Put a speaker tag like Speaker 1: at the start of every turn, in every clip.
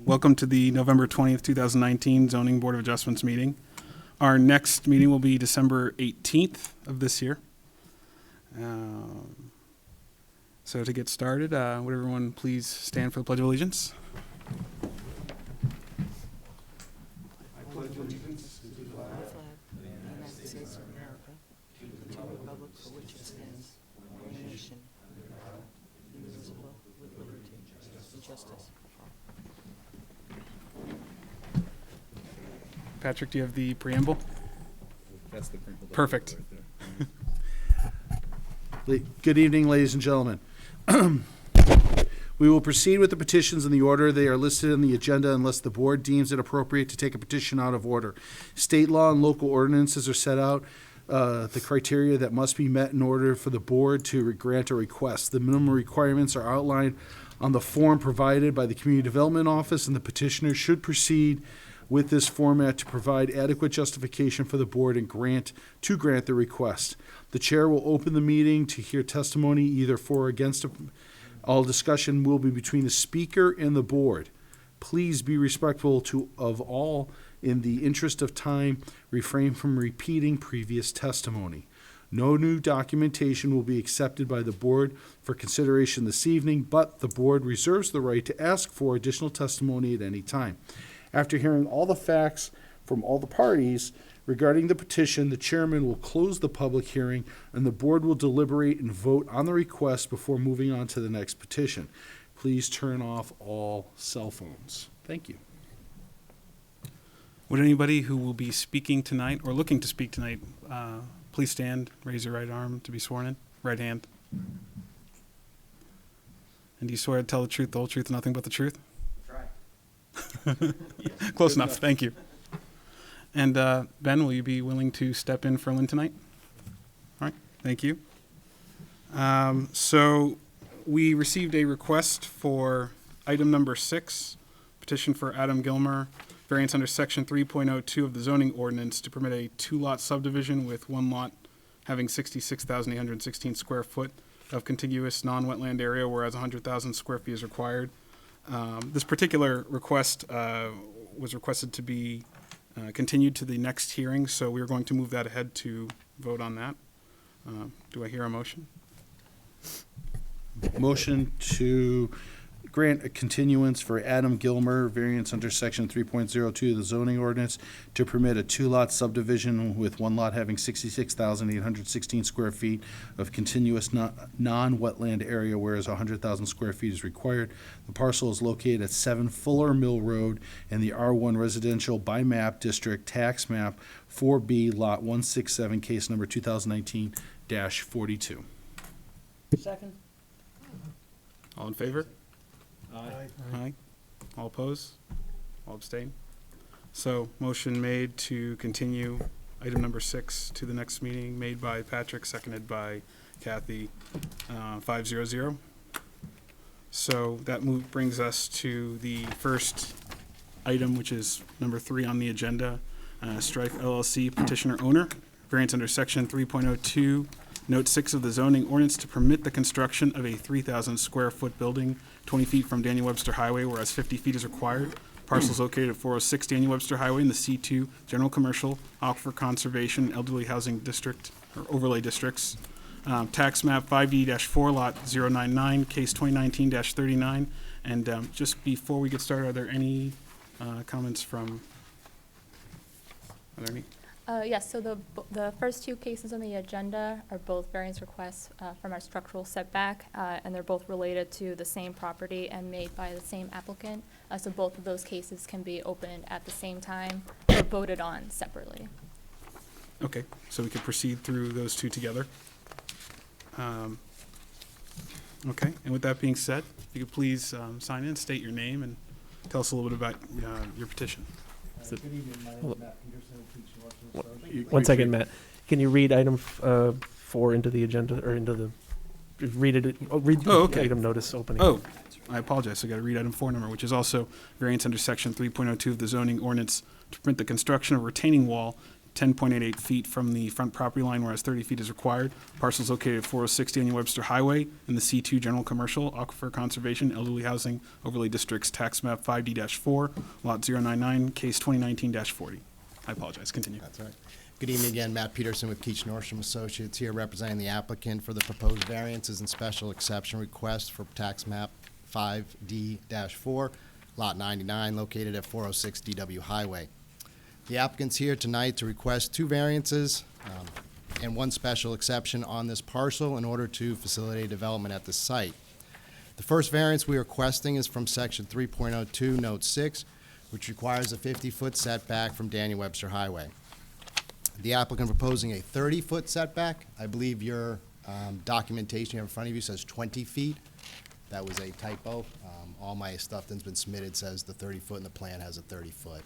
Speaker 1: Welcome to the November 20th, 2019 Zoning Board of Adjustments meeting. Our next meeting will be December 18th of this year. So to get started, would everyone please stand for the Pledge of Allegiance? I pledge allegiance to the flag
Speaker 2: of the United States of America, to the republic for which it stands, one nation, indivisible, with liberty and justice for all.
Speaker 1: Patrick, do you have the preamble?
Speaker 3: That's the preamble.
Speaker 1: Perfect.
Speaker 4: Good evening, ladies and gentlemen. We will proceed with the petitions in the order they are listed in the agenda unless the board deems it appropriate to take a petition out of order. State law and local ordinances are set out the criteria that must be met in order for the board to grant a request. The minimum requirements are outlined on the form provided by the Community Development Office, and the petitioner should proceed with this format to provide adequate justification for the board and grant the request. The chair will open the meeting to hear testimony either for or against. All discussion will be between the speaker and the board. Please be respectful of all. In the interest of time, refrain from repeating previous testimony. No new documentation will be accepted by the board for consideration this evening, but the board reserves the right to ask for additional testimony at any time. After hearing all the facts from all the parties regarding the petition, the chairman will close the public hearing and the board will deliberate and vote on the request before moving on to the next petition. Please turn off all cell phones. Thank you.
Speaker 1: Would anybody who will be speaking tonight or looking to speak tonight, please stand, raise your right arm to be sworn in, right hand. And do you swear to tell the truth, the whole truth, and nothing but the truth? Close enough. Thank you. And Ben, will you be willing to step in for Lynn tonight? All right. Thank you. So we received a request for item number 6, petition for Adam Gilmer, variance under section 3.02 of the zoning ordinance to permit a 2-lot subdivision with 1 lot having 66,816 square foot of contiguous non-wetland area, whereas 100,000 square feet is required. This particular request was requested to be continued to the next hearing, so we are going to move that ahead to vote on that. Do I hear a motion?
Speaker 4: Motion to grant a continuance for Adam Gilmer, variance under section 3.02 of the zoning ordinance to permit a 2-lot subdivision with 1 lot having 66,816 square feet of continuous non-wetland area, whereas 100,000 square feet is required. The parcel is located at 7 Fuller Mill Road in the R1 Residential by Map District, Tax Map 4B, Lot 167, case number 2019-42.
Speaker 2: Second.
Speaker 1: All in favor?
Speaker 3: Aye.
Speaker 1: Aye. All opposed? All abstain? So motion made to continue item number 6 to the next meeting, made by Patrick, seconded by Kathy, 5-0-0. So that brings us to the first item, which is number 3 on the agenda, Strife LLC petitioner owner, variance under section 3.02, note 6 of the zoning ordinance to permit the construction of a 3,000 square foot building 20 feet from Daniel Webster Highway, whereas 50 feet is required. Parcel is located at 406 Daniel Webster Highway in the C2 General Commercial, Aquifer Conservation, Elderly Housing District, or Overlay Districts. Tax map 5D-4, lot 099, case 2019-39. And just before we get started, are there any comments from, are there any?
Speaker 5: Yes, so the first 2 cases on the agenda are both variance requests from our structural setback, and they're both related to the same property and made by the same applicant. So both of those cases can be opened at the same time or voted on separately.
Speaker 1: Okay, so we could proceed through those 2 together. Okay, and with that being said, if you could please sign in, state your name, and tell us a little bit about your petition.
Speaker 6: Good evening, my name is Matt Peterson, Teaching Electrical.
Speaker 7: One second, Matt. Can you read item 4 into the agenda, or into the, read it, read the item notice opening?
Speaker 1: Oh, I apologize. I got to read item 4 number, which is also variance under section 3.02 of the zoning ordinance to permit the construction of a retaining wall 10.88 feet from the front property line, whereas 30 feet is required. Parcel is located at 406 Daniel Webster Highway in the C2 General Commercial Aquifer Conservation Elderly Housing Overlay District's Tax Map 5D-4, Lot 099, Case 2019-40. I apologize. Continue.
Speaker 8: That's all right. Good evening again, Matt Peterson with Keach Nordstrom Associates here representing the applicant for the proposed variances and special exception request for tax map 5D-4, lot 99, located at 406 DW Highway. The applicant's here tonight to request 2 variances and 1 special exception on this parcel in order to facilitate development at the site. The first variance we are requesting is from section 3.02, note 6, which requires a 50-foot setback from Daniel Webster Highway. The applicant proposing a 30-foot setback. I believe your documentation you have in front of you says 20 feet. That was a typo. All my stuff that's been submitted says the 30-foot and the plan has a 30-foot.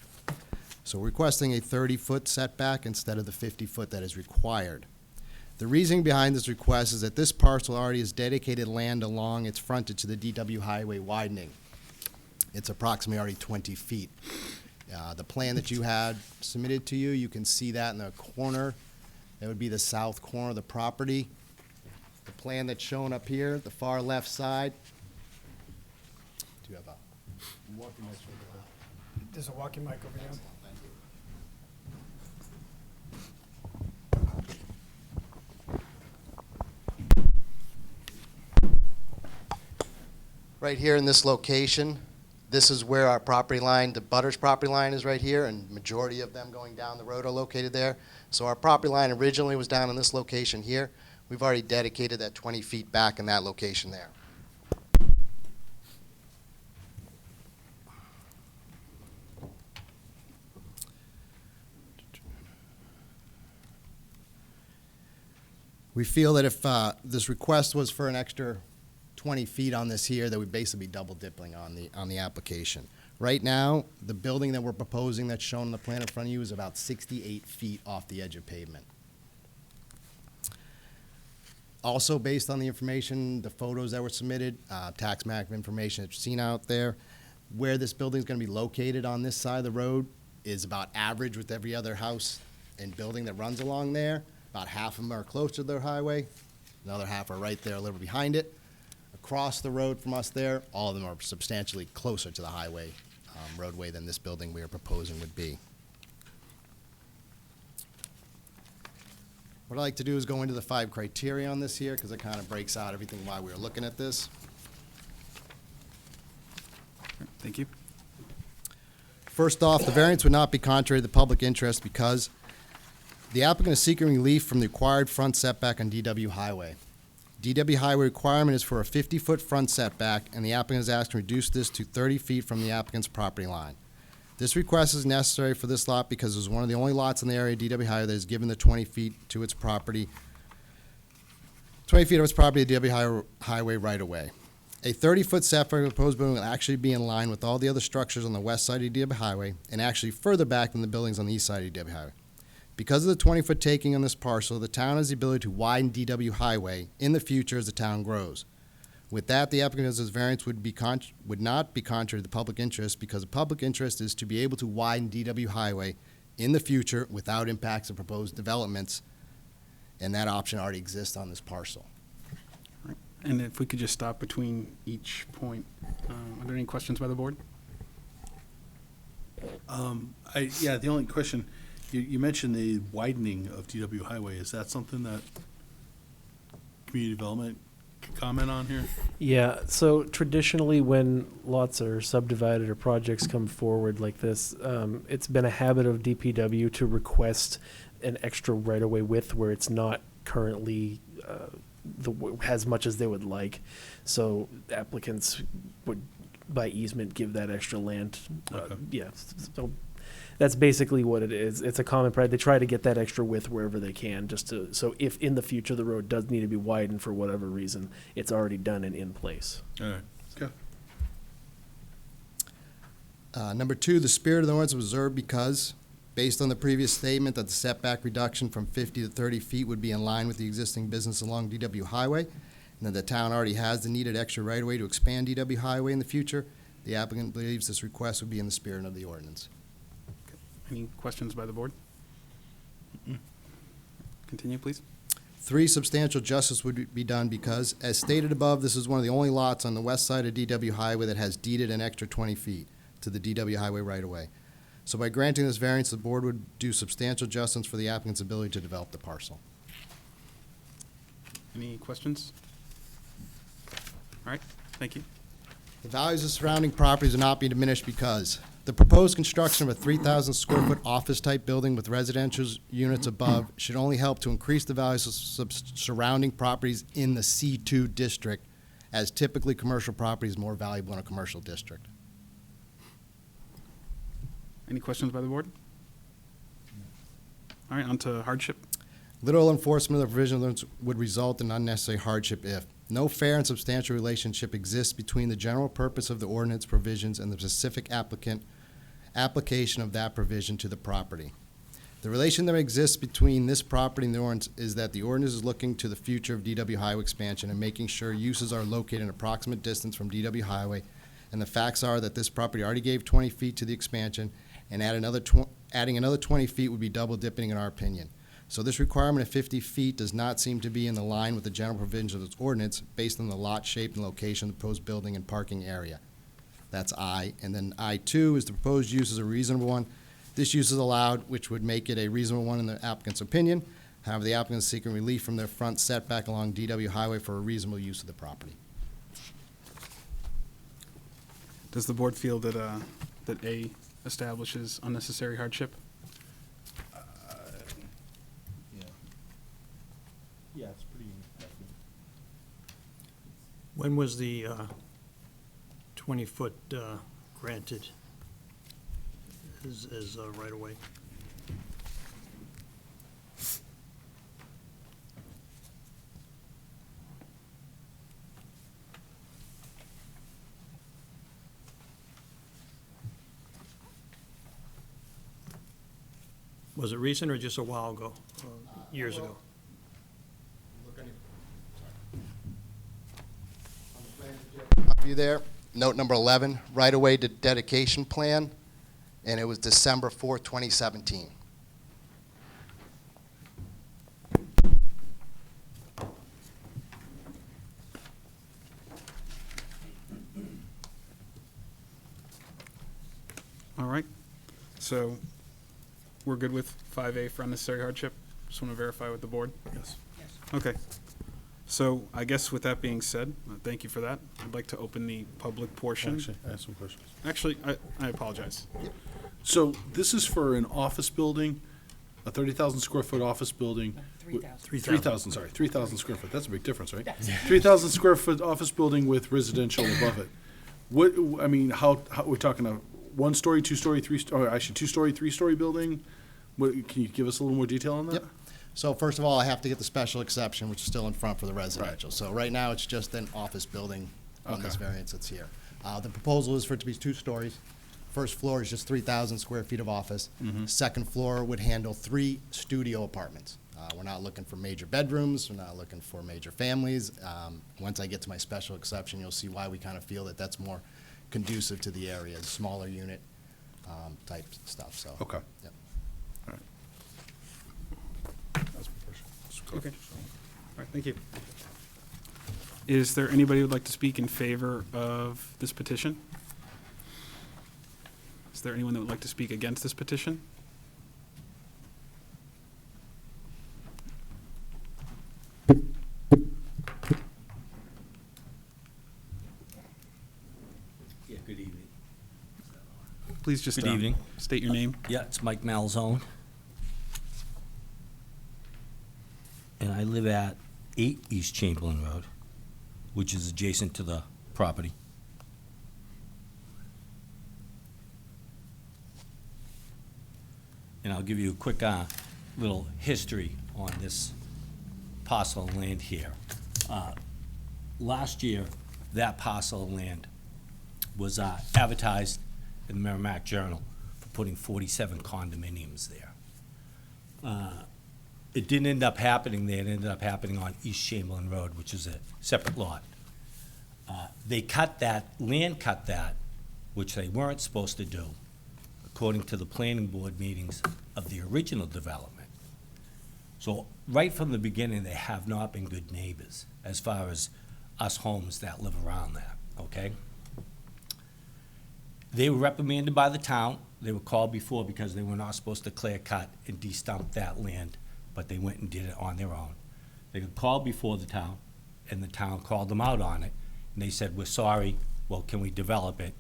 Speaker 8: So we're requesting a 30-foot setback instead of the 50-foot that is required. The reasoning behind this request is that this parcel already has dedicated land along its frontage to the DW Highway widening. It's approximately already 20 feet. The plan that you had submitted to you, you can see that in the corner. That would be the south corner of the property. The plan that's shown up here, the far left side. Do you have a walking mic?
Speaker 6: There's a walking mic over here.
Speaker 8: Right here in this location, this is where our property line, the Butters property line is right here, and majority of them going down the road are located there. So our property line originally was down in this location here. We've already dedicated that 20 feet back in that location there. We feel that if this request was for an extra 20 feet on this here, that would basically be double dipping on the application. Right now, the building that we're proposing that's shown on the plan in front of you is about 68 feet off the edge of pavement. Also, based on the information, the photos that were submitted, tax map information that you've seen out there, where this building is going to be located on this side of the road is about average with every other house and building that runs along there. About half of them are close to their highway. Another half are right there a little behind it. Across the road from us there, all of them are substantially closer to the highway roadway than this building we are proposing would be. What I'd like to do is go into the 5 criteria on this here because it kind of breaks out everything why we are looking at this.
Speaker 1: Thank you.
Speaker 8: First off, the variance would not be contrary to the public interest because the applicant is seeking relief from the required front setback on DW Highway. DW Highway requirement is for a 50-foot front setback, and the applicant is asked to reduce this to 30 feet from the applicant's property line. This request is necessary for this lot because it's one of the only lots in the area of DW Highway that is given the 20 feet to its property, 20 feet of its property to DW Highway right away. A 30-foot setback of the proposed building will actually be in line with all the other structures on the west side of DW Highway and actually further back than the buildings on the east side of DW Highway. Because of the 20-foot taking on this parcel, the town has the ability to widen DW Highway in the future as the town grows. With that, the applicant's variance would not be contrary to the public interest because the public interest is to be able to widen DW Highway in the future without impacts of proposed developments, and that option already exists on this parcel.
Speaker 1: And if we could just stop between each point. Are there any questions by the board?
Speaker 4: The only question, you mentioned the widening of DW Highway. Is that something that community development could comment on here?
Speaker 7: Yeah, so traditionally when lots are subdivided or projects come forward like this, it's been a habit of DPW to request an extra right-of-way width where it's not currently as much as they would like. So applicants would, by easement, give that extra land.
Speaker 4: Okay.
Speaker 7: So that's basically what it is. It's a common practice. They try to get that extra width wherever they can, so if in the future the road does need to be widened for whatever reason, it's already done and in place.
Speaker 4: All right. Okay.
Speaker 8: Number 2, the spirit of the ordinance was observed because, based on the previous statement that the setback reduction from 50 to 30 feet would be in line with the existing business along DW Highway, and that the town already has the needed extra right-of-way to expand DW Highway in the future, the applicant believes this request would be in the spirit of the ordinance.
Speaker 1: Any questions by the board? continue, please.
Speaker 8: 3, substantial justice would be done because, as stated above, this is one of the only lots on the west side of DW Highway that has deeded an extra 20 feet to the DW Highway right-of-way. So by granting this variance, the board would do substantial justice for the applicant's ability to develop the parcel.
Speaker 1: Any questions? All right, thank you.
Speaker 8: The values of surrounding properties are not being diminished because the proposed construction of a 3,000 square foot office-type building with residential units above should only help to increase the values of surrounding properties in the C2 district, as typically commercial property is more valuable in a commercial district.
Speaker 1: Any questions by the board? All right, on to hardship.
Speaker 8: Literal enforcement of the provisions would result in unnecessary hardship if no fair and substantial relationship exists between the general purpose of the ordinance provisions and the specific application of that provision to the property. The relation that exists between this property and the ordinance is that the ordinance is looking to the future of DW Highway expansion and making sure uses are located in approximate distance from DW Highway, and the facts are that this property already gave 20 feet to the expansion, and adding another 20 feet would be double dipping in our opinion. So this requirement of 50 feet does not seem to be in the line with the general provisions of this ordinance based on the lot shape and location of the proposed building and parking area. That's I. And then I2 is the proposed use is a reasonable one. This use is allowed, which would make it a reasonable one in the applicant's opinion. However, the applicant is seeking relief from their front setback along DW Highway for a reasonable use of the property.
Speaker 1: Does the board feel that, that A establishes unnecessary hardship?
Speaker 6: Yeah, it's pretty effective.
Speaker 9: When was the 20-foot granted as right-of-way? Was it recent or just a while ago, years ago?
Speaker 8: You there? Note number 11, right-of-way dedication plan, and it was December 4th, 2017.
Speaker 1: All right, so we're good with 5A for unnecessary hardship? Just want to verify with the board? Yes. Okay. So I guess with that being said, thank you for that. I'd like to open the public portion.
Speaker 4: Actually, I have some questions.
Speaker 1: Actually, I apologize.
Speaker 4: So this is for an office building, a 30,000 square foot office building. 3,000, sorry, 3,000 square foot. That's a big difference, right? 3,000 square foot office building with residential above it. What, I mean, how we're talking a 1-story, 2-story, 3-story, or actually 2-story, 3-story building? What, can you give us a little more detail on that?
Speaker 8: Yep. So first of all, I have to get the special exception, which is still in front for the residential. So right now, it's just an office building on this variance that's here. The proposal is for it to be 2 stories. First floor is just 3,000 square feet of office. Second floor would handle 3 studio apartments. We're not looking for major bedrooms. We're not looking for major families. Once I get to my special exception, you'll see why we kind of feel that that's more conducive to the area, smaller unit type stuff. So.
Speaker 4: Okay.
Speaker 8: Yep.
Speaker 1: Okay. All right, thank you. Is there anybody who would like to speak in favor of this petition? Is there anyone that would like to speak against this petition?
Speaker 10: Yeah, good evening.
Speaker 1: Please just
Speaker 10: Good evening.
Speaker 1: state your name.
Speaker 10: Yeah, it's Mike Malzone. And I live at 8 East Chamberlain Road, which is adjacent to the property. And I'll give you a quick little history on this parcel of land here. Last year, that parcel of land was advertised in the Merrimack Journal for putting 47 condominiums there. It didn't end up happening there. It ended up happening on East Chamberlain Road, which is a separate lot. They cut that, which they weren't supposed to do, according to the planning board meetings of the original development. So right from the beginning, they have not been good neighbors as far as us homes that live around there, okay? They were reprimanded by the town. They were called before because they were not supposed to clear cut and de-stump that land, but they went and did it on their own. They got called before the town, and the town called them out on it. And they said, "We're sorry, well, can we develop it?"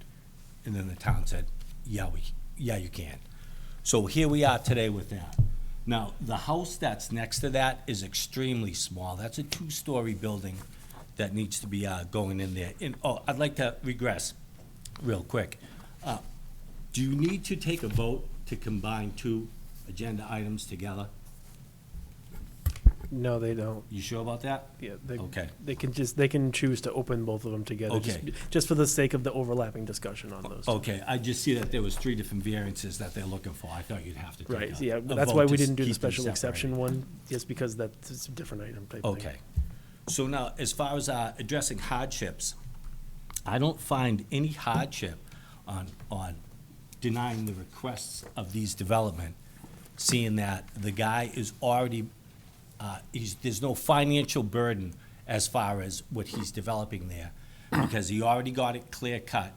Speaker 10: And then the town said, yeah, you can. So here we are today with that. Now, the house that's next to that is extremely small. That's a two-story building that needs to be going in there. And, oh, I'd like to regress real quick. Do you need to take a vote to combine two agenda items together?
Speaker 7: No, they don't.
Speaker 10: You sure about that?
Speaker 7: Yeah,
Speaker 10: Okay.
Speaker 7: they can choose to open both of them together,
Speaker 10: Okay.
Speaker 7: just for the sake of the overlapping discussion on those.
Speaker 10: Okay, I just see that there was 3 different variances that they're looking for. I thought you'd have to take
Speaker 7: Right,
Speaker 10: a
Speaker 7: yeah,
Speaker 10: a
Speaker 7: that's
Speaker 10: vote
Speaker 7: why
Speaker 10: to
Speaker 7: we didn't do the
Speaker 10: keep them
Speaker 7: special exception
Speaker 10: separated.
Speaker 7: one, just because that's a different item type thing.
Speaker 10: Okay. So now, as far as addressing hardships, I don't find any hardship on denying the requests of these development, seeing that the guy is already, there's no financial burden as far as what he's developing there, because he already got it clear cut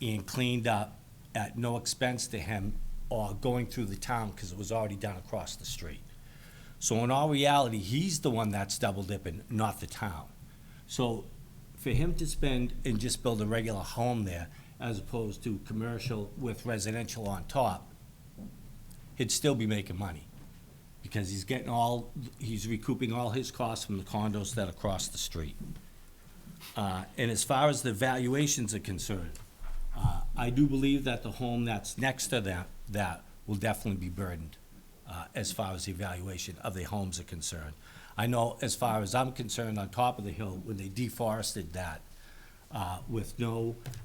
Speaker 10: and cleaned up at no expense to him or going through the town, because it was already done across the street. So in all reality, he's the one that's double dipping, not the town. So for him to spend and just build a regular home there, as opposed to commercial with residential on top, he'd still be making money. Because he's recouping all his costs from the condos that are across the street. And as far as the valuations are concerned, I do believe that the home that's next to that will definitely be burdened, as far as the evaluation of the homes are concerned. I know, as far as I'm concerned, on top of the hill, when they deforested that, with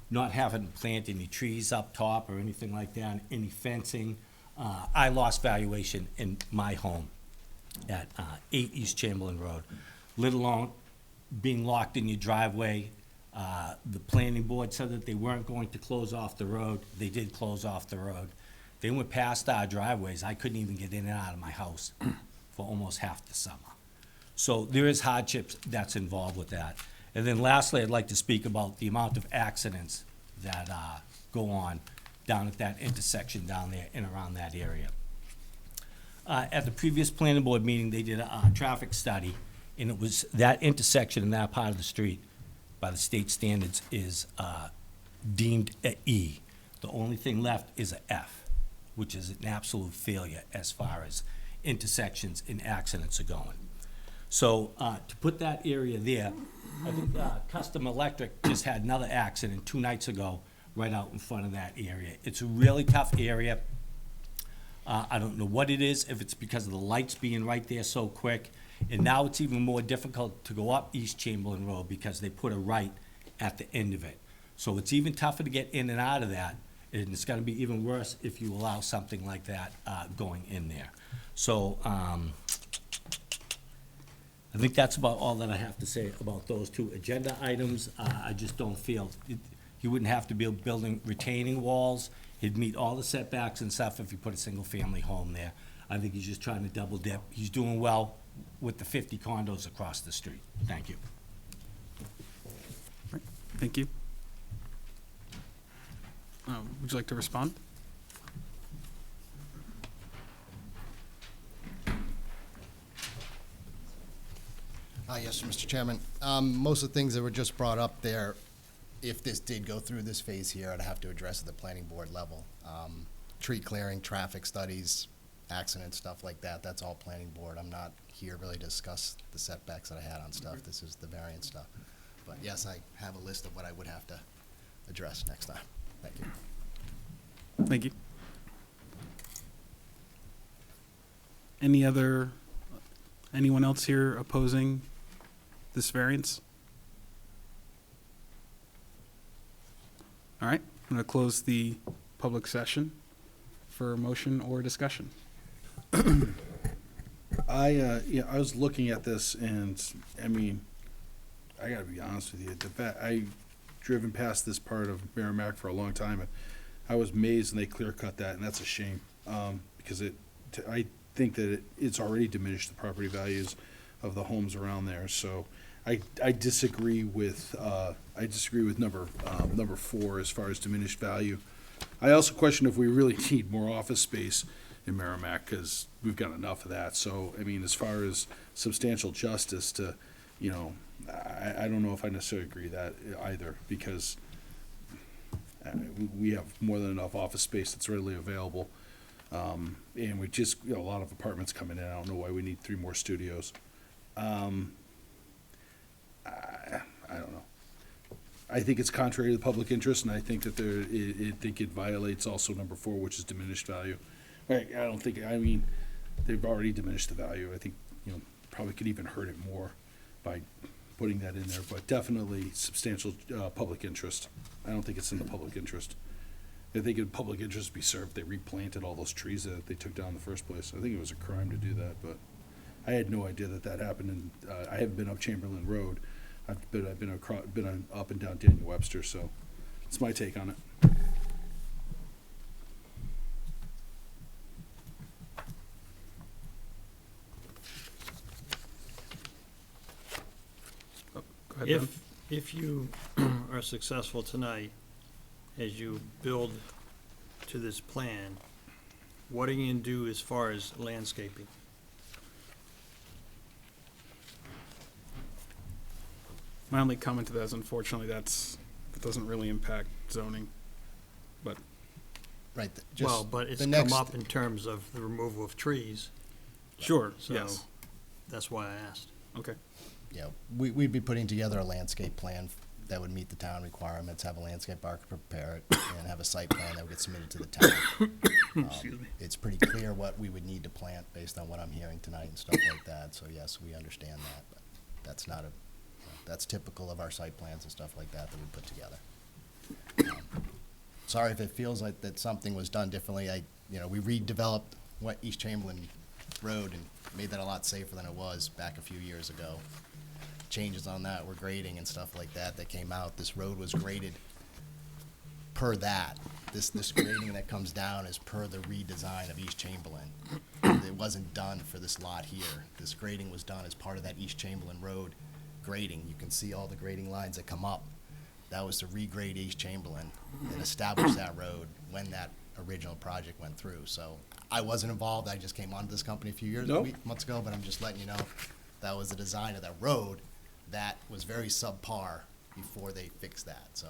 Speaker 10: not having to plant any trees up top or anything like that, any fencing, I lost valuation in my home at 8 East Chamberlain Road, let alone being locked in your driveway. The planning board said that they weren't going to close off the road. They did close off the road. They went past our driveways. I couldn't even get in and out of my house for almost half the summer. So there is hardships that's involved with that. And then lastly, I'd like to speak about the amount of accidents that go on down at that intersection down there and around that area. At the previous planning board meeting, they did a traffic study, and it was that intersection in that part of the street, by the state standards, is deemed a E. The only thing left is a F, which is an absolute failure as far as intersections and accidents are going. So to put that area there, I think Custom Electric just had another accident 2 nights ago right out in front of that area. It's a really tough area. I don't know what it is, if it's because of the lights being right there so quick. And now it's even more difficult to go up East Chamberlain Road because they put a right at the end of it. So it's even tougher to get in and out of that. And it's gonna be even worse if you allow something like that going in there. So I think that's about all that I have to say about those 2 agenda items. I just don't feel, he wouldn't have to be building retaining walls. He'd meet all the setbacks and stuff if you put a single-family home there. I think he's just trying to double dip. He's doing well with the 50 condos across the street. Thank you.
Speaker 1: Thank you. Would you like to respond?
Speaker 8: Yes, Mr. Chairman. Most of the things that were just brought up there, if this did go through this phase here, I'd have to address at the planning board level. Tree clearing, traffic studies, accident stuff like that, that's all planning board. I'm not here really to discuss the setbacks that I had on stuff. This is the variance stuff. But yes, I have a list of what I would have to address next time. Thank you.
Speaker 1: Thank you. Anyone else here opposing this variance? All right, I'm going to close the public session for motion or discussion.
Speaker 4: I was looking at this, and I mean, I gotta be honest with you. I've driven past this part of Merrimack for a long time, and I was amazed when they clear cut that, and that's a shame, because think that it's already diminished the property values of the homes around there. So I disagree with number 4 as far as diminished value. I also question if we really need more office space in Merrimack, because we've got enough of that. So, I mean, as far as substantial justice to, you know, I don't know if I necessarily agree that either, because we have more than enough office space that's readily available. And we just, a lot of apartments coming in. I don't know why we need 3 more studios. I don't know. I think it's contrary to the public interest, and I think that it violates also number 4, which is diminished value. I mean, they've already diminished the value. I think, probably could even hurt it more by putting that in there, but definitely substantial, public interest. I don't think it's in the public interest. I think in public interest be served, they replanted all those trees that they took down in the first place. I think it was a crime to do that, but I had no idea that happened, and I haven't been up Chamberlain Road. I've been up and down Daniel Webster, so it's my take on it.
Speaker 1: Go ahead, Ben.
Speaker 9: If you are successful tonight, as you build to this plan, what are you gonna do as far as landscaping?
Speaker 1: My only comment to that is unfortunately that doesn't really impact zoning, but
Speaker 8: Right.
Speaker 9: Well, but it's
Speaker 8: the
Speaker 9: come
Speaker 8: next-
Speaker 9: up in terms of the removal of trees,
Speaker 1: sure,
Speaker 9: so
Speaker 1: yes,
Speaker 9: that's why I asked.
Speaker 1: okay.
Speaker 8: Yeah, we'd be putting together a landscape plan that would meet the town requirements, have a landscape architect prepare it, and have a site plan that would get submitted to the town. It's pretty clear what we would need to plant based on what I'm hearing tonight and stuff like that, so yes, we understand that, but that's not that's typical of our site plans and stuff like that we put together. Sorry if it feels like that something was done differently. We redeveloped East Chamberlain Road and made that a lot safer than it was back a few years ago. Changes on that were grading and stuff like that came out. This road was graded per that. This grading that comes down is per the redesign of East Chamberlain. It wasn't done for this lot here. This grading was done as part of that East Chamberlain Road grading. You can see all the grading lines that come up. That was to regrade East Chamberlain and establish that road when that original project went through. So I wasn't involved. I just came onto this company a few months ago, but I'm just letting you know that was the design of that road that was very subpar before they fixed that. So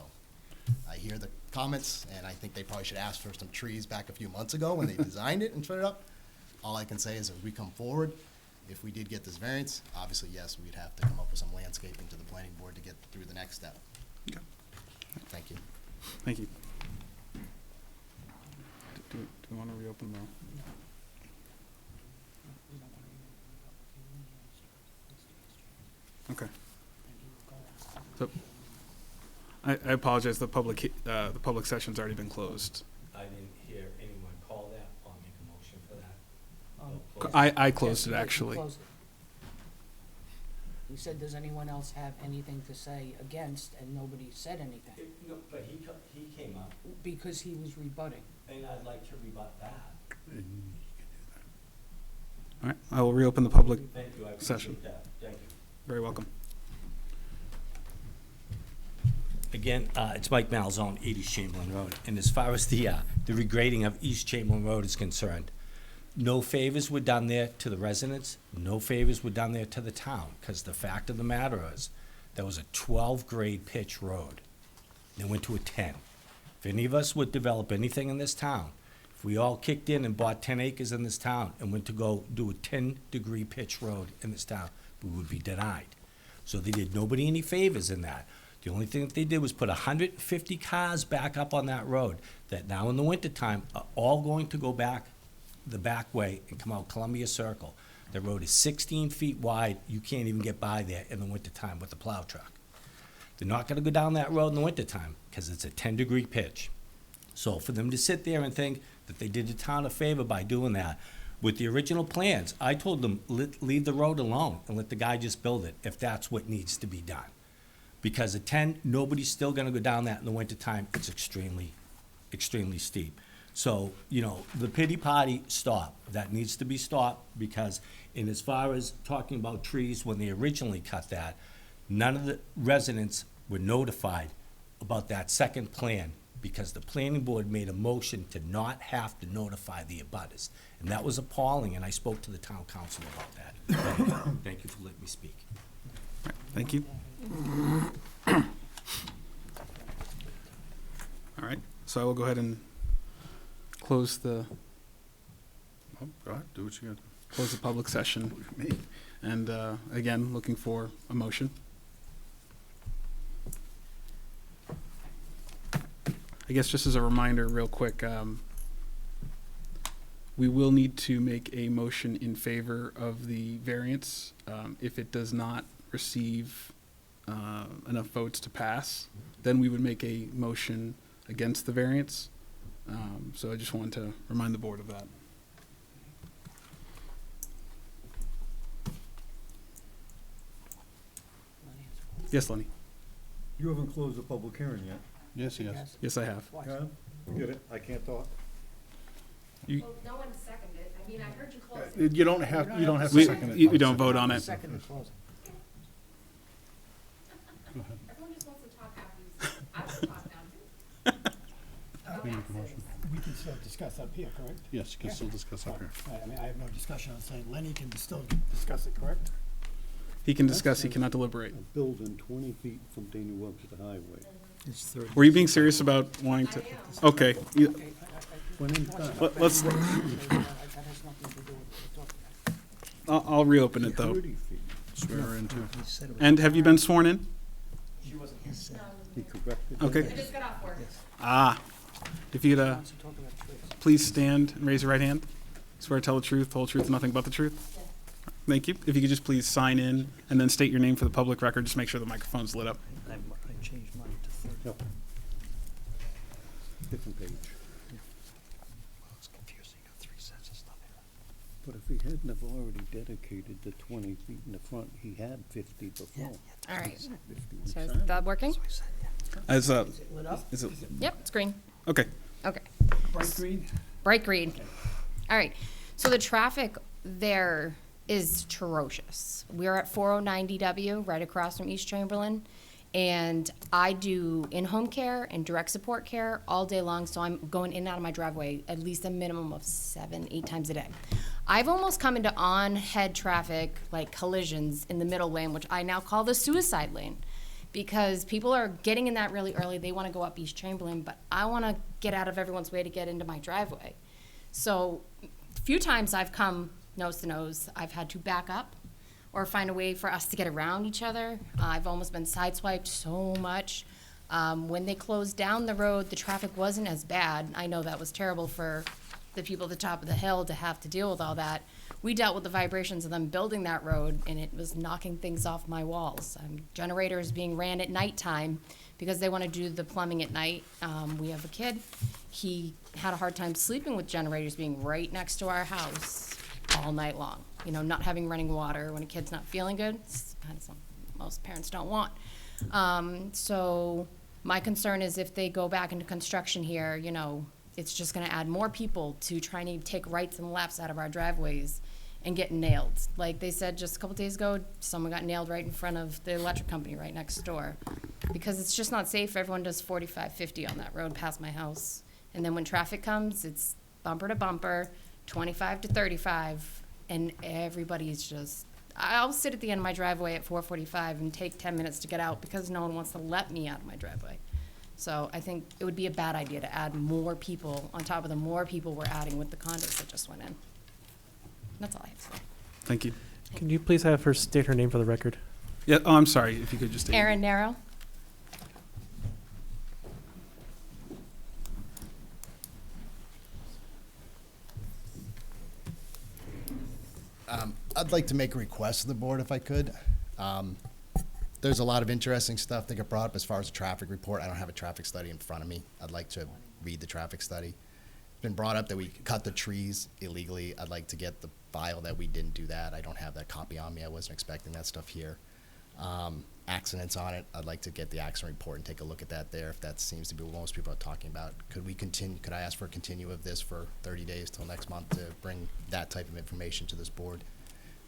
Speaker 8: I hear the comments, and I think they probably should ask for some trees back a few months ago when they designed it and put it up. All I can say is, as we come forward, if we did get this variance, obviously, yes, we'd have to come up with some landscaping to the planning board to get through the next step.
Speaker 1: Okay.
Speaker 8: Thank you.
Speaker 1: Thank you. Do we want to reopen the? Okay. So, I apologize, the public session's already been closed.
Speaker 10: I didn't hear anyone call that or make a motion for that.
Speaker 1: I closed it,
Speaker 2: Yes, you
Speaker 1: actually.
Speaker 2: closed it. He said, does anyone else have anything to say against, and nobody said anything,
Speaker 10: No, but he came up,
Speaker 2: because he was rebutting.
Speaker 10: and I'd like to rebut that.
Speaker 1: All right, I will reopen the public,
Speaker 10: Thank you, I
Speaker 1: Session.
Speaker 10: appreciate that. Thank you.
Speaker 1: very welcome.
Speaker 10: Again, it's Mike Malzone, 80 Chamberlain Road. And as far as the regrading of East Chamberlain Road is concerned, no favors were done there to the residents, no favors were done there to the town, because the fact of the matter is, there was a 12-grade pitch road. They went to a 10. If any of us would develop anything in this town, if we all kicked in and bought 10 acres in this town and went to go do a 10-degree pitch road in this town, we would be denied. So they did nobody any favors in that. The only thing that they did was put 150 cars back up on that road that now in the wintertime are all going to go back the back way and come out Columbia Circle. The road is 16 feet wide. You can't even get by there in the wintertime with a plow truck. They're not gonna go down that road in the wintertime because it's a 10-degree pitch. So for them to sit there and think that they did the town a favor by doing that, with the original plans, I told them, leave the road alone and let the guy just build it if that's what needs to be done. Because at 10, nobody's still gonna go down that in the wintertime. It's extremely, extremely steep. So, you know, the pity party, stop. That needs to be stopped because, and as far as talking about trees, when they originally cut that, none of the residents were notified about that second plan because the planning board made a motion to not have to notify the abutters. And that was appalling, and I spoke to the town council about that. Thank you for letting me speak.
Speaker 1: Thank you. All right, so I will go ahead and close the,
Speaker 4: Oh, go ahead, do what you got.
Speaker 1: close the public session. And again, looking for a motion. I guess just as a reminder, real quick, we will need to make a motion in favor of the variance. If it does not receive enough votes to pass, then we would make a motion against the variance. So I just wanted to remind the board of that. Yes, Lenny?
Speaker 6: You haven't closed the public hearing yet.
Speaker 4: Yes, yes.
Speaker 1: Yes, I have.
Speaker 6: Yeah? Get it? I can't talk.
Speaker 1: You,
Speaker 5: no one seconded it. I mean, I heard you close
Speaker 4: You don't have to
Speaker 1: we,
Speaker 4: second it.
Speaker 1: you don't vote on it.
Speaker 2: Second closing.
Speaker 5: Everyone just wants to talk after you. I will talk now too.
Speaker 6: We can still discuss up here, correct?
Speaker 4: Yes, you can still discuss up here.
Speaker 6: I mean, I have no discussion on saying Lenny can still discuss it, correct?
Speaker 1: He can discuss, he cannot deliberate.
Speaker 11: A building 20 feet from Dana Webster Highway.
Speaker 6: It's 30.
Speaker 1: Were you being serious about wanting to? Okay,
Speaker 11: When in time,
Speaker 1: let's,
Speaker 2: That has nothing to do with what we're talking about.
Speaker 1: I'll reopen it though.
Speaker 11: 30 feet.
Speaker 4: Swear her in too.
Speaker 1: And have you been sworn in?
Speaker 11: He corrected.
Speaker 1: Okay.
Speaker 5: just got off work.
Speaker 1: Ah, if you could,
Speaker 2: Wants to talk about trees.
Speaker 1: please stand and raise your right hand. Swear to tell the truth, the whole truth, and nothing but the truth. Thank you. If you could just please sign in and then state your name for the public record, just make sure the microphone's lit up.
Speaker 6: I changed mine to 30.
Speaker 11: Yep. Different page.
Speaker 6: It's confusing, you got 3 sets of stuff here.
Speaker 11: But if he hadn't have already dedicated the 20 feet in the front, he had 50 before.
Speaker 12: All right,
Speaker 11: 50
Speaker 12: so is
Speaker 11: inside.
Speaker 12: that working?
Speaker 1: As,
Speaker 2: Lit up?
Speaker 1: is it,
Speaker 12: Yep, it's green.
Speaker 1: okay.
Speaker 12: Okay.
Speaker 6: Bright green?
Speaker 12: Bright green. All right, so the traffic there is atrocious. We're at 409 DW, right across from East Chamberlain, and I do in-home care and direct support care all day long, so I'm going in and out of my driveway at least a minimum of 7-8 times a day. I've almost come into on-head traffic, like collisions in the middle lane, which I now call the suicide lane, because people are getting in that really early. They want to go up East Chamberlain, but I want to get out of everyone's way to get into my driveway. So a few times I've come nose to nose. I've had to back up or find a way for us to get around each other. I've almost been sideswiped so much. When they closed down the road, the traffic wasn't as bad. I know that was terrible for the people at the top of the hill to have to deal with all that. We dealt with the vibrations of them building that road, and it was knocking things off my walls. Generators being ran at nighttime because they want to do the plumbing at night. We have a kid. He had a hard time sleeping with generators being right next to our house all night long. You know, not having running water when a kid's not feeling good. It's kind of something most parents don't want. So my concern is if they go back into construction here, you know, it's just going to add more people to trying to take rights and lefts out of our driveways and get nailed. Like they said just a couple days ago, someone got nailed right in front of the electric company right next door. Because it's just not safe. Everyone does 45, 50 on that road past my house. And then when traffic comes, it's bumper to bumper, 25 to 35, and everybody's just, I'll sit at the end of my driveway at 4:45 and take 10 minutes to get out because no one wants to let me out of my driveway. So I think it would be a bad idea to add more people on top of the more people we're adding with the condos that just went in. That's all I have to say.
Speaker 1: Thank you.
Speaker 7: Can you please have her state her name for the record?
Speaker 1: Yeah, oh, I'm sorry, if you could just state.
Speaker 12: Erin Narrow?
Speaker 8: I'd like to make a request to the board if I could. There's a lot of interesting stuff that got brought up as far as the traffic report. I don't have a traffic study in front of me. I'd like to read the traffic study. It's been brought up that we cut the trees illegally. I'd like to get the file that we didn't do that. I don't have that copy on me. I wasn't expecting that stuff here. accidents on it. I'd like to get the accident report and take a look at that there, if that seems to be what most people are talking about. Could I ask for a continue of this for 30 days till next month to bring that type of information to this board?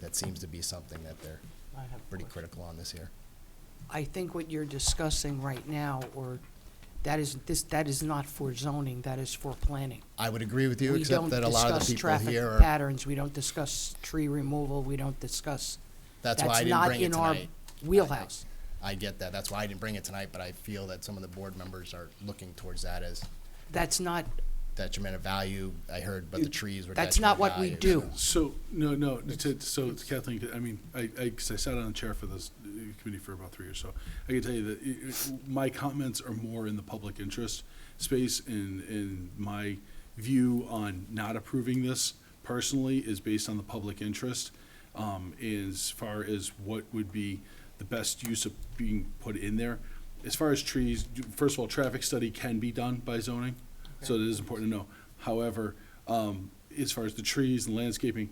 Speaker 8: That seems to be something that they're
Speaker 2: I have a
Speaker 8: pretty
Speaker 2: question.
Speaker 8: critical on this here.
Speaker 2: I think what you're discussing right now, or that is not for zoning, that is for planning.
Speaker 8: I would agree with you,
Speaker 2: We
Speaker 8: except
Speaker 2: don't
Speaker 8: that a lot of the
Speaker 2: discuss
Speaker 8: people
Speaker 2: traffic
Speaker 8: here are,
Speaker 2: patterns, we don't discuss tree removal, we don't discuss,
Speaker 8: that's why I
Speaker 2: that's
Speaker 8: didn't
Speaker 2: not
Speaker 8: bring it
Speaker 2: in our
Speaker 8: tonight.
Speaker 2: wheelhouse.
Speaker 8: I get that. That's why I didn't bring it tonight, but I feel that some of the board members are looking towards that as
Speaker 2: That's not,
Speaker 8: detriment of value. I heard, but the trees were
Speaker 2: that's
Speaker 8: detriment
Speaker 2: not
Speaker 8: of
Speaker 2: what we
Speaker 8: value,
Speaker 2: do.
Speaker 8: so-
Speaker 4: So, no, so Kathleen, I mean, because I sat on the chair for this committee for about 3 years, so I can tell you that my comments are more in the public interest space, and my view on not approving this personally is based on the public interest, as far as what would be the best use of being put in there. As far as trees, first of all, traffic study can be done by zoning, so it is important to know. However, as far as the trees and landscaping,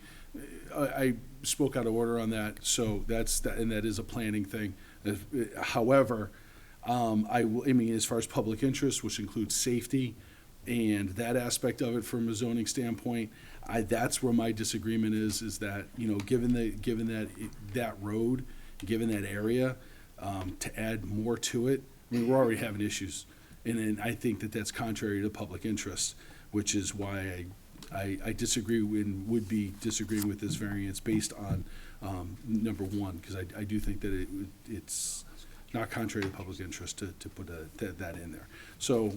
Speaker 4: I spoke out of order on that, so and that is a planning thing. However, I mean, as far as public interest, which includes safety and that aspect of it from a zoning standpoint, that's where my disagreement is that, given that road, given that area, to add more to it, I mean, we're already having issues. And then I think that that's contrary to public interest, which is why I disagree and would be disagreeing with this variance based on, number one, because I do think that it's not contrary to public interest to put that in there. So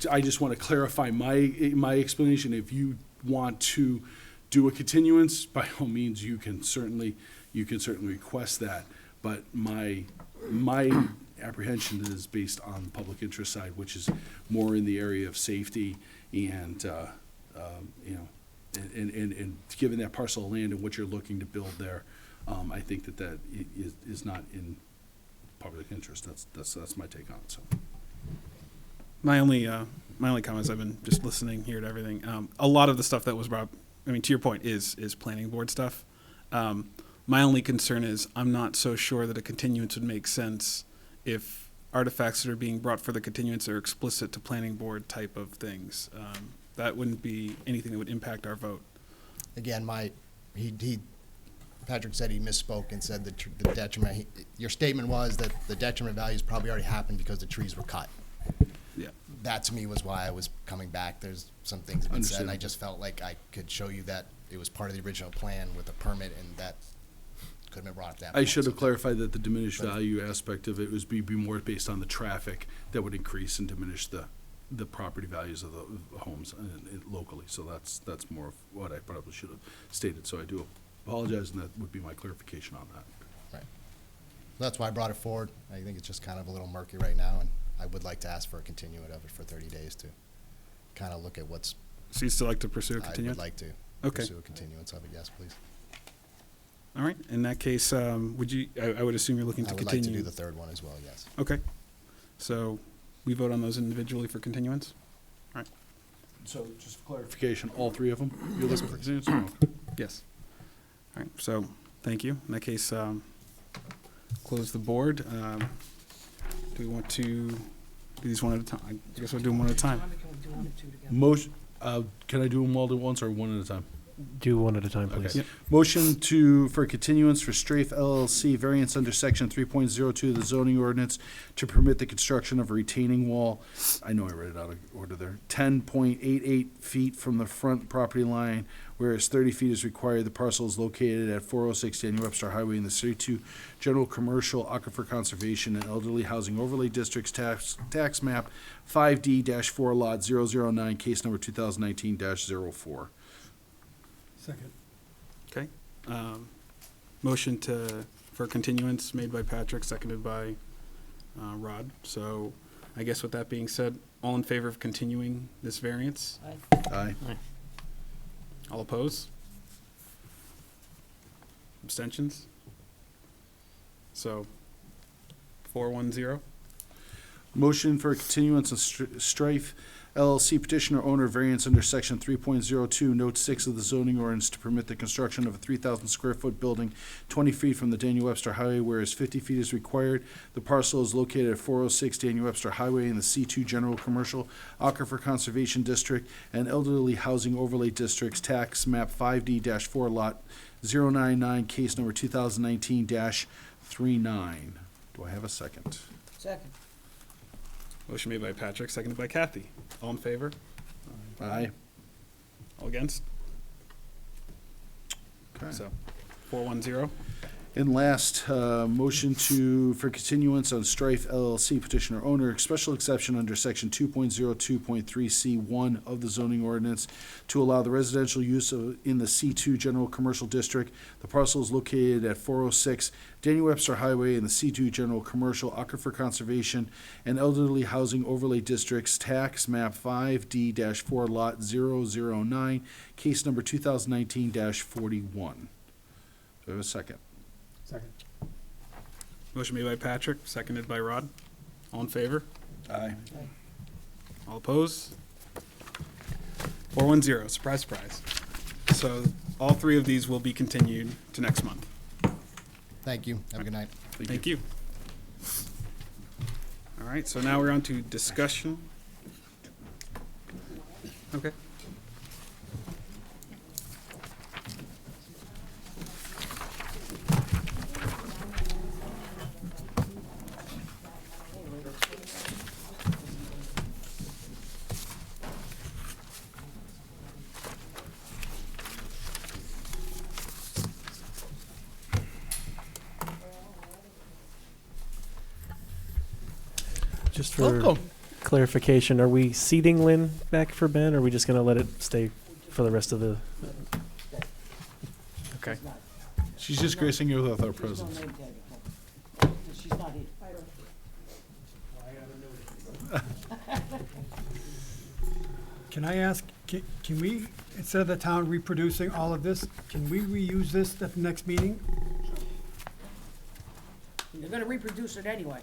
Speaker 4: I just want to clarify my explanation. If you want to do a continuance, by all means, you can certainly request that. But my apprehension is based on the public interest side, which is more in the area of safety and, and given that parcel of land and what you're looking to build there, I think that is not in public interest. That's my take on it, so.
Speaker 1: My only comments, I've been just listening here to everything. A lot of the stuff that was brought, I mean, to your point, is planning board stuff. My only concern is I'm not so sure that a continuance would make sense if artifacts that are being brought for the continuance are explicit to planning board type of things. That wouldn't be anything that would impact our vote.
Speaker 8: Again, Patrick said he misspoke and said the detriment, your statement was that the detriment values probably already happened because the trees were cut.
Speaker 1: Yeah.
Speaker 8: That to me was why I was coming back. There's some things that have been said, and I
Speaker 4: Understandable.
Speaker 8: just felt like I could show you that it was part of the original plan with a permit, and that could have been brought at that
Speaker 4: I
Speaker 8: point.
Speaker 4: should have
Speaker 8: So-
Speaker 4: clarified that the diminished value aspect of it was be more based on the traffic that would increase and diminish the property values of the homes locally. So that's more of what I probably should have stated. So I do apologize, and that would be my clarification on that.
Speaker 8: Right. That's why I brought it forward. I think it's just kind of a little murky right now, and I would like to ask for a continuance of it for 30 days to kind of look at what's,
Speaker 1: So you'd still like to pursue a
Speaker 8: I would
Speaker 1: continuance?
Speaker 8: like to
Speaker 1: Okay.
Speaker 8: pursue a continuance of it, yes, please.
Speaker 1: All right. In that case, would you, I would assume you're looking
Speaker 8: I
Speaker 1: to
Speaker 8: would like to
Speaker 1: continue.
Speaker 8: do the third one as well, yes.
Speaker 1: Okay. So we vote on those individually for continuance?
Speaker 4: So just for clarification, all three of them, you're looking for continuance? or no?
Speaker 1: Yes. All right, so, thank you. In that case, close the board. Do we want to do these one at a time? I guess we'll do them one at a time.
Speaker 2: Can we do one or two together?
Speaker 4: Motion, can I do them all at once or one at a time?
Speaker 7: Do one at a time, please.
Speaker 1: Yep.
Speaker 4: Motion for continuance for Strafe LLC variance under section 3.02 of the zoning ordinance to permit the construction of a retaining wall. I know I read it out of order there. 10.88 feet from the front property line, whereas 30 feet is required. The parcel is located at 406 Daniel Webster Highway in the City 2 General Commercial Aquifer Conservation and Elderly Housing Overlay Districts tax map 5D-4 lot 009, case number 2019-04.
Speaker 6: Second.
Speaker 1: Okay. Motion for continuance made by Patrick, seconded by Rod. So I guess with that being said, all in favor of continuing this variance?
Speaker 4: Aye.
Speaker 1: All opposed? Abstentions? So 4-1-0.
Speaker 4: Motion for continuance of Strife LLC petitioner owner variance under section 3.02, note 6 of the zoning ordinance to permit the construction of a 3,000 square foot building 20 feet from the Daniel Webster Highway, whereas 50 feet is required. The parcel is located at 406 Daniel Webster Highway in the C2 General Commercial Aquifer Conservation District and Elderly Housing Overlay Districts, tax map 5D-4 lot 099, case number 2019-39. Do I have a second?
Speaker 2: Second.
Speaker 1: Motion made by Patrick, seconded by Kathy. All in favor?
Speaker 4: Aye.
Speaker 1: All against?
Speaker 4: Okay.
Speaker 1: So, 410.
Speaker 4: And last, motion for continuance on Strife LLC petitioner owner, special exception under section 2.02.3C1 of the zoning ordinance to allow the residential use in the C2 General Commercial District. The parcel is located at 406 Daniel Webster Highway in the C2 General Commercial Aquifer Conservation and Elderly Housing Overlay Districts, tax map 5D-4 lot 009, case number 2019-41. Do I have a second?
Speaker 6: Second.
Speaker 1: Motion made by Patrick, seconded by Rod. All in favor?
Speaker 4: Aye.
Speaker 1: All opposed? 410. Surprise, surprise. So all three of these will be continued to next month.
Speaker 8: Thank you. Have a good night.
Speaker 1: Thank you. All right, so now we're on to discussion. Okay.
Speaker 7: Just for clarification, are we seating Lynn back for Ben, or are we just gonna let it stay for the rest of the?
Speaker 1: Okay.
Speaker 4: She's just gracing you with our presence.
Speaker 2: She's not here.
Speaker 6: Can I ask, can we, instead of the town reproducing all of this, can we reuse this at the next meeting?
Speaker 2: You're gonna reproduce it anyway.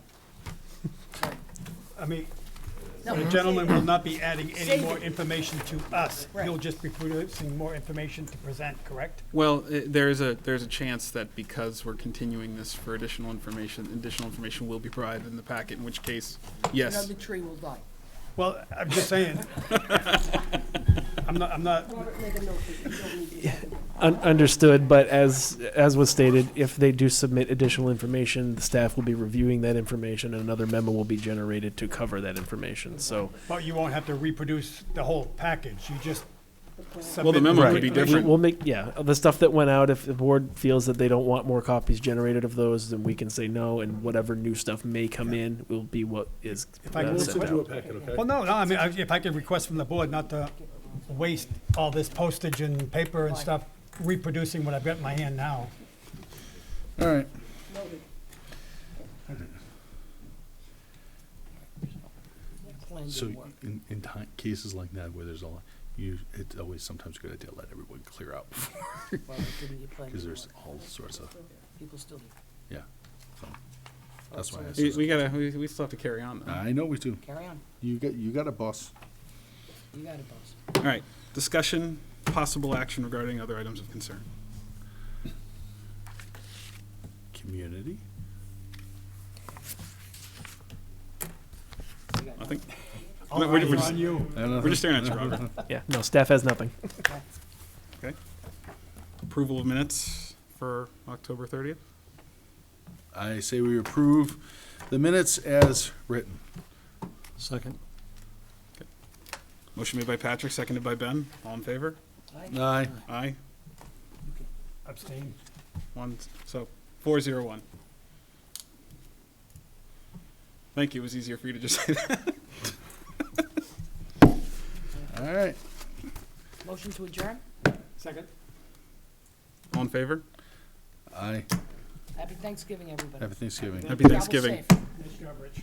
Speaker 6: I mean,
Speaker 2: No,
Speaker 6: the gentleman will not be adding any
Speaker 2: Save
Speaker 6: more
Speaker 2: it.
Speaker 6: information to us.
Speaker 2: Right.
Speaker 6: He'll just be producing more information to present, correct?
Speaker 1: Well, there's a chance that because we're continuing this for additional information will be provided in the packet, in which case, yes.
Speaker 2: Another tree will die.
Speaker 6: Well, I'm just saying. I'm not,
Speaker 7: Understood, but as was stated, if they do submit additional information, the staff will be reviewing that information, and another memo will be generated to cover that information, so.
Speaker 6: but you won't have to reproduce the whole package. You just
Speaker 1: Well, the
Speaker 6: submit
Speaker 1: memo
Speaker 6: the
Speaker 1: could be
Speaker 6: information.
Speaker 1: different.
Speaker 7: We'll make, the stuff that went out, if the board feels that they don't want more copies generated of those, then we can say no, and whatever new stuff may come in will be what is
Speaker 6: If I can
Speaker 7: sent out.
Speaker 6: Well, no, I mean, if I could request from the board not to waste all this postage and paper and stuff reproducing what I've got in my hand now.
Speaker 4: All right. So in cases like that where there's it's always sometimes a good idea to let everyone clear out before, because there's all sorts of,
Speaker 2: People still do.
Speaker 4: yeah. So that's why I
Speaker 1: We
Speaker 4: said,
Speaker 1: we still have to carry on though.
Speaker 4: I know we do.
Speaker 2: Carry on.
Speaker 4: You got a boss.
Speaker 2: You got it, boss.
Speaker 1: All right, discussion, possible action regarding other items of concern.
Speaker 4: Community.
Speaker 1: Nothing?
Speaker 6: All
Speaker 1: No, we're
Speaker 6: eyes
Speaker 1: just-
Speaker 6: on you.
Speaker 1: We're just staring at you, Robert.
Speaker 7: Yeah, no, staff has nothing.
Speaker 1: Okay. Approval of minutes for October 30th?
Speaker 4: I say we approve the minutes as written.
Speaker 9: Second.
Speaker 1: Motion made by Patrick, seconded by Ben. All in favor?
Speaker 4: Aye.
Speaker 1: Aye.
Speaker 6: Abstain.
Speaker 1: One, so 401. Thank you, it was easier for you to just say that.
Speaker 4: All right.
Speaker 2: Motion to adjourn?
Speaker 6: Second.
Speaker 1: All in favor?
Speaker 4: Aye.
Speaker 2: Happy Thanksgiving, everybody.
Speaker 4: Happy Thanksgiving.
Speaker 1: Happy
Speaker 2: Travel
Speaker 1: Thanksgiving.
Speaker 2: safe.
Speaker 6: Nice job, Rich.